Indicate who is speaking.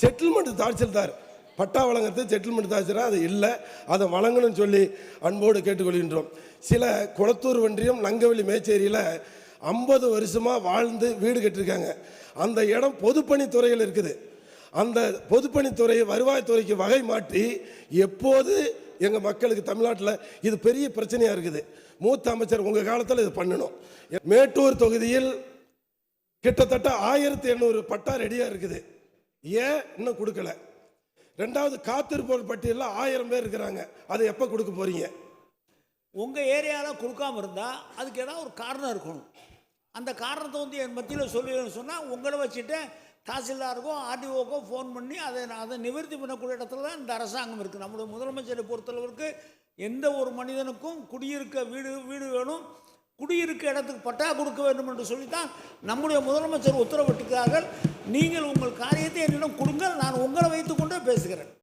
Speaker 1: Settlement tahsildar பட்டா வழங்கத்தை settlement tahsildar அது இல்லை, அதை வழங்கணும்னு சொல்லி அன்போடு கேட்டுக்கொள்கின்றோம். சில குளத்தூர் ஒன்றியம் நங்கவெளி மேச்சேரியில் 50 வருஷமாக வாழ்ந்து வீடு கட்டிருக்காங்க. அந்த இடம் பொதுப்பணித்துறையில் இருக்குது. அந்த பொதுப்பணித்துறை வருவாய்த்துறைக்கு வகை மாற்றி எப்போது எங்கள் மக்களுக்கு தமிழ்நாட்டில் இது பெரிய பிரச்சனையாக இருக்குது. மூத்த அமைச்சர் உங்கள் காலத்தில் இது பண்ணணும். மேட்டூர் தொகுதியில் கிட்டத்தட்ட 1800 பட்டா ரெடியாக இருக்குது. ஏன் இன்னும் கொடுக்கல? ரெண்டாவது காத்திருப்போர் பட்டியலில் 1000 பேர் இருக்கிறாங்க. அதை எப்போ கொடுக்க போறீங்க?
Speaker 2: உங்கள் ஏரியாவில் கொடுக்காம இருந்தால் அதுக்கு ஏதாவது ஒரு காரணம் இருக்கணும். அந்த காரணத்தை என் மத்தியில் சொல்லுவேன்னு சொன்னால் உங்களை வச்சுட்டு தாசில்தாருக்கும் ஆர்டிஓக்கும் ஃபோன் பண்ணி அதை நிவர்த்தி பண்ணக்கூடிய இடத்துல தான் இந்த அரசாங்கம் இருக்குது. நம்முடைய முதலமைச்சரை பொறுத்தளவிற்கு எந்த ஒரு மனிதனுக்கும் குடியிருக்க வீடு வேணும், குடியிருக்க இடத்துக்கு பட்டா கொடுக்க வேண்டும் என்று சொல்லித்தான் நம்முடைய முதலமைச்சர் உத்தரவிட்டிருக்கிறார்கள். நீங்கள் உங்கள் காரியத்தை என்னிடம் கொடுங்கள், நான் உங்களை வைத்துக்கொண்டே பேசுகிறேன்.